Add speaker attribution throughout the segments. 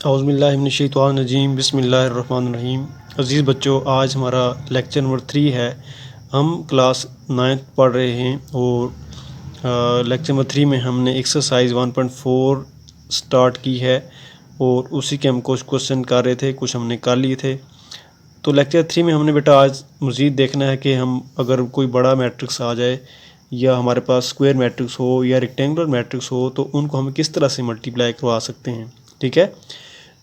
Speaker 1: औज़ुबिल्लाहिमिनश्शैतानिर्रजीम बिस्मिल्लाहिर्रहमानिर्रहीम। अज़ीज़ बच्चों, आज हमारा लेक्चर नंबर 3 है। हम क्लास 9th पढ़ रहे हैं और लेक्चर नंबर 3 में हमने एक्सरसाइज 1.4 स्टार्ट की है और उसी के हम कुछ क्वेश्चन कर रहे थे, कुछ हमने कर लिए थे। तो लेक्चर 3 में हमने बेटा आज मज़ीद देखना है कि हम अगर कोई बड़ा मैट्रिक्स आ जाए या हमारे पास स्क्वायर मैट्रिक्स हो या रेक्टेंगुलर मैट्रिक्स हो तो उनको हम किस तरह से मल्टीप्लाई करवा सकते हैं। ठीक है,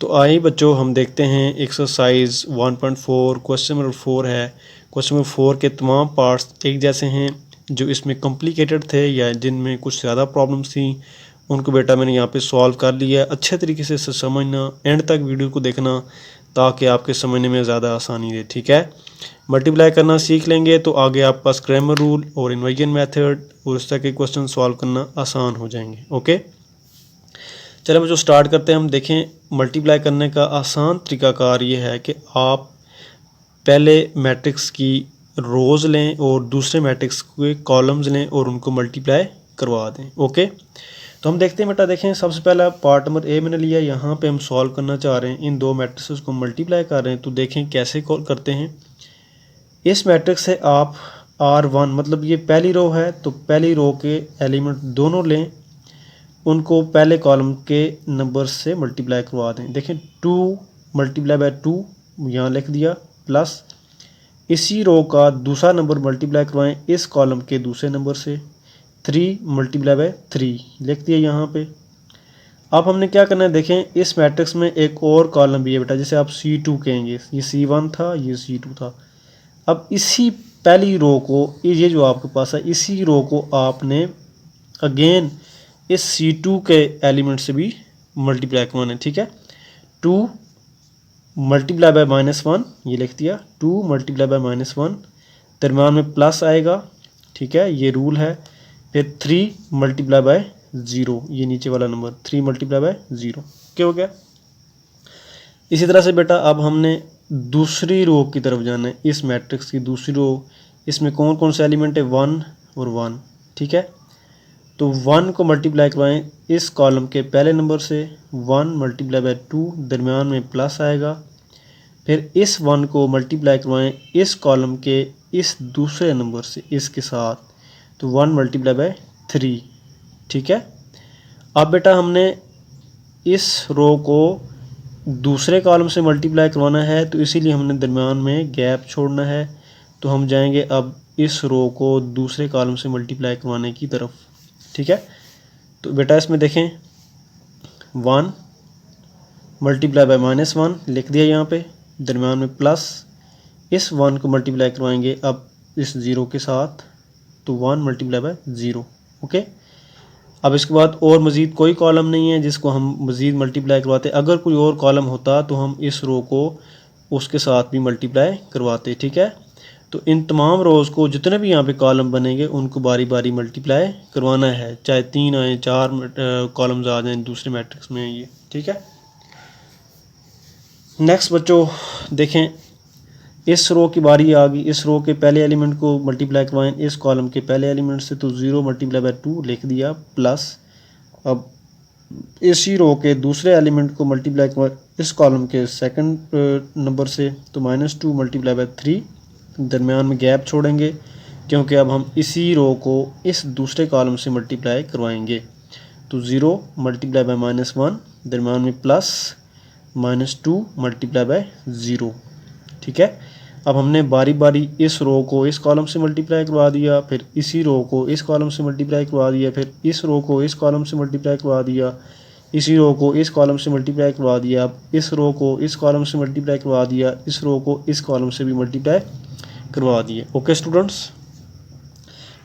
Speaker 1: तो आइए बच्चों हम देखते हैं एक्सरसाइज 1.4 क्वेश्चन नंबर 4 है। क्वेश्चन नंबर 4 के तमाम पार्ट्स एक जैसे हैं। जो इसमें कॉम्प्लिकेटेड थे या जिनमें कुछ ज़्यादा प्रॉब्लम्स थी उनको बेटा मैंने यहाँ पे सॉल्व कर लिया है। अच्छे तरीके से समझना, एंड तक वीडियो को देखना ताकि आपके समझने में ज़्यादा आसानी रहे। ठीक है, मल्टीप्लाई करना सीख लेंगे तो आगे आपके पास क्रैमर रूल और इन्वर्जन मेथड और इस तरह के क्वेश्चन सॉल्व करना आसान हो जाएंगे। ओके, चलो बच्चों स्टार्ट करते हैं। हम देखें मल्टीप्लाई करने का आसान तरीकाकार ये है कि आप पहले मैट्रिक्स की रोज़ लें और दूसरे मैट्रिक्स के कॉलम्स लें और उनको मल्टीप्लाई करवा दें। ओके, तो हम देखते हैं बेटा, देखें सबसे पहला पार्ट नंबर ए मैंने लिया। यहाँ पे हम सॉल्व करना चाह रहे हैं, इन दो मैट्रिक्स को मल्टीप्लाई कर रहे हैं। तो देखें कैसे कॉल करते हैं। इस मैट्रिक्स से आप R1 मतलब ये पहली रो है तो पहली रो के एलिमेंट दोनों लें, उनको पहले कॉलम के नंबर से मल्टीप्लाई करवा दें। देखें 2 मल्टीप्लाई बाय 2 यहाँ लिख दिया, प्लस इसी रो का दूसरा नंबर मल्टीप्लाई करवाएं इस कॉलम के दूसरे नंबर से। 3 मल्टीप्लाई बाय 3 लिख दिया यहाँ पे। अब हमने क्या करना है, देखें इस मैट्रिक्स में एक और कॉलम भी है बेटा, जिसे आप C2 कहेंगे। ये C1 था, ये C2 था। अब इसी पहली रो को, ये जो आपके पास है, इसी रो को आपने अगेन इस C2 के एलिमेंट से भी मल्टीप्लाई करवाना है। ठीक है, 2 मल्टीप्लाई बाय -1 ये लिख दिया, 2 मल्टीप्लाई बाय -1 दरम्यान में प्लस आएगा। ठीक है, ये रूल है। फिर 3 मल्टीप्लाई बाय 0, ये नीचे वाला नंबर 3 मल्टीप्लाई बाय 0 क्या हो गया। इसी तरह से बेटा अब हमने दूसरी रो की तरफ जाना है। इस मैट्रिक्स की दूसरी रो, इसमें कौन कौन से एलिमेंट है, 1 और 1। ठीक है, तो 1 को मल्टीप्लाई करवाएं इस कॉलम के पहले नंबर से। 1 मल्टीप्लाई बाय 2 दरमियान में प्लस आएगा। फिर इस 1 को मल्टीप्लाई करवाएं इस कॉलम के इस दूसरे नंबर से, इसके साथ, तो 1 मल्टीप्लाई बाय 3। ठीक है, अब बेटा हमने इस रो को दूसरे कॉलम से मल्टीप्लाई करवाना है तो इसीलिए हमने दरमियान में गैप छोड़ना है। तो हम जाएंगे अब इस रो को दूसरे कॉलम से मल्टीप्लाई करवाने की तरफ। ठीक है, तो बेटा इसमें देखें 1 मल्टीप्लाई बाय -1 लिख दिया यहाँ पे, दरम्यान में प्लस इस 1 को मल्टीप्लाई करवाएंगे अब इस 0 के साथ, तो 1 मल्टीप्लाई बाय 0। ओके, अब इसके बाद और मज़ीद कोई कॉलम नहीं है जिसको हम मज़ीद मल्टीप्लाई करवाते। अगर कोई और कॉलम होता तो हम इस रो को उसके साथ भी मल्टीप्लाई करवाते। ठीक है, तो इन तमाम रोज़ को जितने भी यहाँ पे कॉलम बनेंगे उनको बारी बारी मल्टीप्लाई करवाना है, चाहे 3 आए 4 कॉलम्स आ जाएं दूसरे मैट्रिक्स में ये। ठीक है, नेक्स्ट बच्चों देखें इस रो की बारी आ गई। इस रो के पहले एलिमेंट को मल्टीप्लाई करवाएं इस कॉलम के पहले एलिमेंट से, तो 0 मल्टीप्लाई बाय 2 लिख दिया, प्लस अब इसी रो के दूसरे एलिमेंट को मल्टीप्लाई करवाएं इस कॉलम के सेकंड नंबर से, तो -2 मल्टीप्लाई बाय 3 दरमियान में गैप छोड़ेंगे क्योंकि अब हम इसी रो को इस दूसरे कॉलम से मल्टीप्लाई करवाएंगे। तो 0 मल्टीप्लाई बाय -1 दरमियान में प्लस -2 मल्टीप्लाई बाय 0। ठीक है, अब हमने बारी बारी इस रो को इस कॉलम से मल्टीप्लाई करवा दिया, फिर इसी रो को इस कॉलम से मल्टीप्लाई करवा दिया, फिर इस रो को इस कॉलम से मल्टीप्लाई करवा दिया, इसी रो को इस कॉलम से मल्टीप्लाई करवा दिया, अब इस रो को इस कॉलम से मल्टीप्लाई करवा दिया, इस रो को इस कॉलम से भी मल्टीप्लाई करवा दिए। ओके स्टूडेंट्स,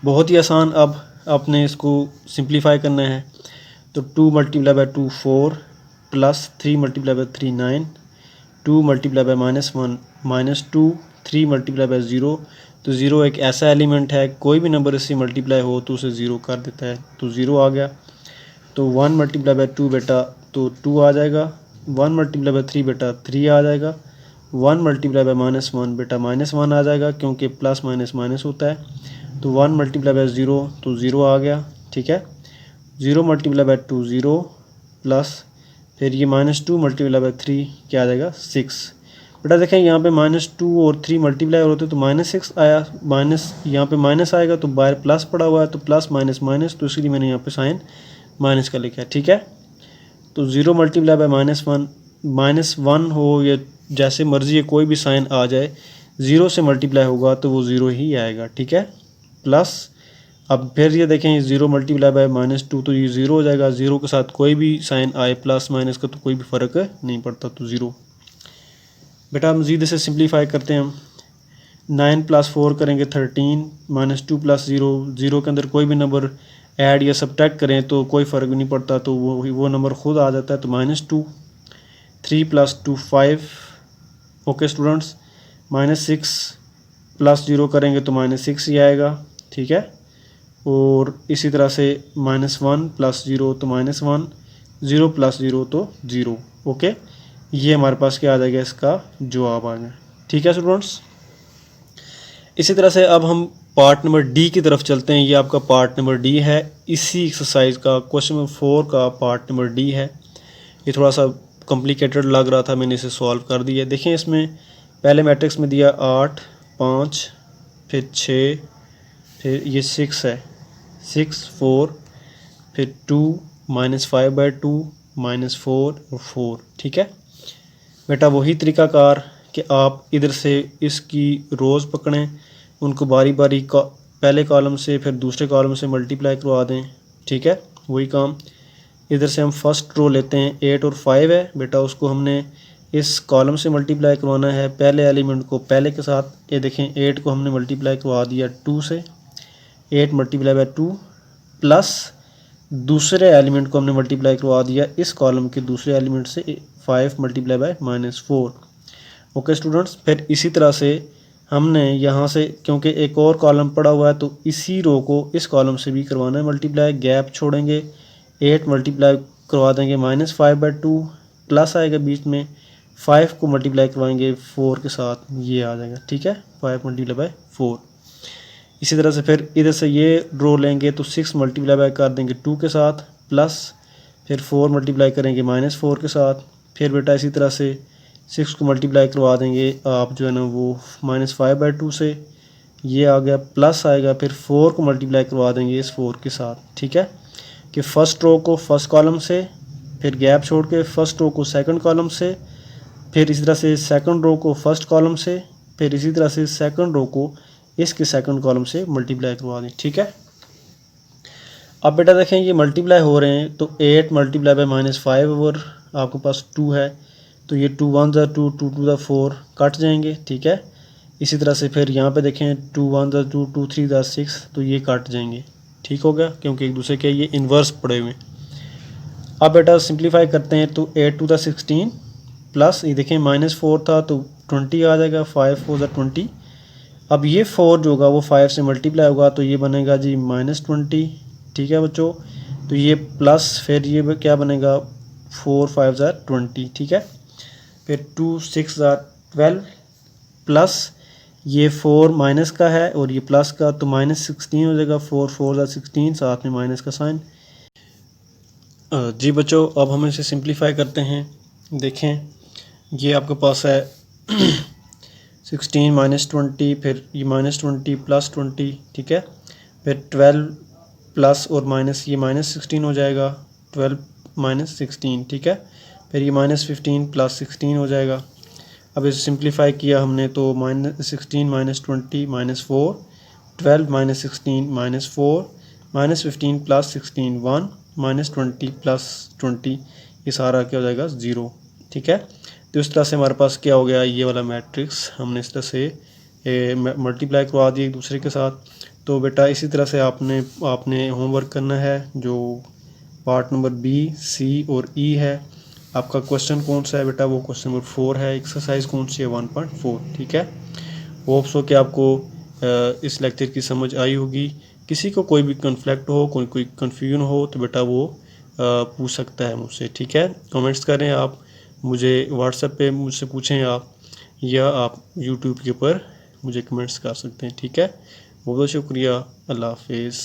Speaker 1: बहुत ही आसान। अब आपने इसको सिंप्लीफाई करना है, तो 2 multiply by 2 4 plus 3 multiply by 3 9, 2 multiply by -1 -2, 3 multiply by 0। तो 0 एक ऐसा एलिमेंट है, कोई भी नंबर इससे मल्टीप्लाई हो तो उसे 0 कर देता है, तो 0 आ गया। तो 1 मल्टीप्लाई बाय 2 बेटा तो 2 आ जाएगा, 1 मल्टीप्लाई बाय 3 बेटा 3 आ जाएगा, 1 मल्टीप्लाई बाय -1 बेटा -1 आ जाएगा क्योंकि प्लस माइनस माइनस होता है। तो 1 मल्टीप्लाई बाय 0 तो 0 आ गया। ठीक है, 0 मल्टीप्लाई बाय 2 0 प्लस फिर ये -2 मल्टीप्लाई बाय 3 क्या आ जाएगा 6। बेटा देखें यहाँ पे -2 और 3 मल्टीप्लाई होते तो -6 आया, माइनस यहाँ पे माइनस आएगा तो बाहर प्लस पड़ा हुआ है तो प्लस माइनस माइनस, तो इसलिए मैंने यहाँ पे साइन माइनस का लिखा है। ठीक है, तो 0 मल्टीप्लाई बाय -1 हो या जैसे मर्जी है कोई भी साइन आ जाए, 0 से मल्टीप्लाई होगा तो वो 0 ही आएगा। ठीक है, प्लस अब फिर ये देखें 0 मल्टीप्लाई बाय -2 तो ये 0 हो जाएगा। 0 के साथ कोई भी साइन आए प्लस माइनस का तो कोई भी फ़र्क नहीं पड़ता, तो 0। बेटा मज़ीद इसे सिंप्लीफाई करते हैं हम। 9 + 4 करेंगे 13, -2 + 0, 0 के अंदर कोई भी नंबर ऐड या सब्ट्रैक्ट करें तो कोई फ़र्क नहीं पड़ता, तो वो नंबर खुद आ जाता है, तो -2। 3 + 2 5। ओके स्टूडेंट्स, -6 + 0 करेंगे तो -6 ही आएगा। ठीक है, और इसी तरह से -1 + 0 तो -1, 0 + 0 तो 0। ओके, ये हमारे पास क्या आ जाएगा, इसका जवाब आ गया। ठीक है स्टूडेंट्स, इसी तरह से अब हम पार्ट नंबर डी की तरफ चलते हैं। ये आपका पार्ट नंबर डी है, इसी एक्सरसाइज का क्वेश्चन नंबर 4 का पार्ट नंबर डी है। ये थोड़ा सा कॉम्प्लिकेटेड लग रहा था, मैंने इसे सॉल्व कर दिया। देखें इसमें पहले मैट्रिक्स में दिया 8, 5, फिर 6, फिर ये 6 है, 6, 4, फिर 2, -5/2, -4 और 4। ठीक है बेटा, वही तरीक़ाकार कि आप इधर से इसकी रोज़ पकड़ें, उनको बारी बारी पहले कॉलम से फिर दूसरे कॉलम से मल्टीप्लाई करवा दें। ठीक है, वही काम। इधर से हम फर्स्ट रो लेते हैं, 8 और 5 है बेटा, उसको हमने इस कॉलम से मल्टीप्लाई करवाना है, पहले एलिमेंट को पहले के साथ। ये देखें 8 को हमने मल्टीप्लाई करवा दिया 2 से, 8 × 2 प्लस दूसरे एलिमेंट को हमने मल्टीप्लाई करवा दिया इस कॉलम के दूसरे एलिमेंट से 5 × -4। ओके स्टूडेंट्स, फिर इसी तरह से हमने यहाँ से, क्योंकि एक और कॉलम पड़ा हुआ है तो इसी रो को इस कॉलम से भी करवाना है मल्टीप्लाई। गैप छोड़ेंगे, 8 मल्टीप्लाई करवा देंगे -5/2, प्लस आएगा बीच में, 5 को मल्टीप्लाई करवाएंगे 4 के साथ, ये आ जाएगा। ठीक है, 5 × 4। इसी तरह से फिर इधर से ये रो लेंगे तो 6 मल्टीप्लाई कर देंगे 2 के साथ, प्लस फिर 4 मल्टीप्लाई करेंगे -4 के साथ। फिर बेटा इसी तरह से 6 को मल्टीप्लाई करवा देंगे आप जो है ना वो -5/2 से, ये आ गया, प्लस आएगा, फिर 4 को मल्टीप्लाई करवा देंगे इस 4 के साथ। ठीक है, कि फ़र्स्ट रो को फर्स्ट कॉलम से, फिर गैप छोड़ के फर्स्ट रो को सेकंड कॉलम से, फिर इसी तरह से सेकंड रो को फर्स्ट कॉलम से, फिर इसी तरह से सेकंड रो को इसके सेकंड कॉलम से मल्टीप्लाई करवा दें। ठीक है, अब बेटा देखें ये मल्टीप्लाई हो रहे हैं तो 8 × -5 और आपके पास 2 है, तो ये 2 1 ज़ा 2, 2 2 ज़ा 4 कट जाएंगे। ठीक है, इसी तरह से फिर यहाँ पे देखें 2 1 ज़ा 2, 2 3 ज़ा 6, तो ये कट जाएंगे। ठीक हो गया, क्योंकि एक दूसरे के ये इन्वर्स पड़े हुए। अब बेटा सिंप्लीफाई करते हैं तो 8 2 ज़ा 16 प्लस ये देखें -4 था तो 20 आ जाएगा, 5 4 ज़ा 20। अब ये 4 जो होगा वो 5 से मल्टीप्लाई होगा तो ये बनेगा जी -20। ठीक है बच्चों, तो ये प्लस फिर ये क्या बनेगा 4 5 ज़ा 20। ठीक है, फिर 2 6 ज़ा 12 प्लस ये 4 माइनस का है और ये प्लस का, तो -16 हो जाएगा, 4 4 ज़ा 16, साथ में माइनस का साइन। जी बच्चों, अब हम इसे सिंप्लीफाई करते हैं। देखें ये आपके पास है 16 -20, फिर ये -20 + 20। ठीक है, फिर 12 प्लस और माइनस, ये -16 हो जाएगा, 12 - 16। ठीक है, फिर ये -15 + 16 हो जाएगा। अब इसे सिंप्लीफाई किया हमने तो -16 - 20 -4, 12 - 16 -4, -15 + 16 1, -20 + 20, ये सारा क्या हो जाएगा 0। ठीक है, तो इस तरह से हमारे पास क्या हो गया, ये वाला मैट्रिक्स हमने इस तरह से मल्टीप्लाई करवा दिया एक दूसरे के साथ। तो बेटा इसी तरह से आपने होमवर्क करना है, जो पार्ट नंबर बी, सी और ई है। आपका क्वेश्चन कौन सा है बेटा, वो क्वेश्चन नंबर 4 है। एक्सरसाइज कौन सी है 1.4। ठीक है, होप्स हो कि आपको इस लेक्चर की समझ आई होगी। किसी को कोई भी कन्फ्लिक्ट हो, कोई कन्फ्यूजन हो तो बेटा वो पूछ सकता है मुझसे। ठीक है, कमेंट्स करें आप, मुझे व्हाट्सएप पे मुझसे पूछें आप, या आप यूट्यूब के ऊपर मुझे कमेंट्स कर सकते हैं। ठीक है, बहुत बहुत शुक्रिया, अल्लाह हाफिज़।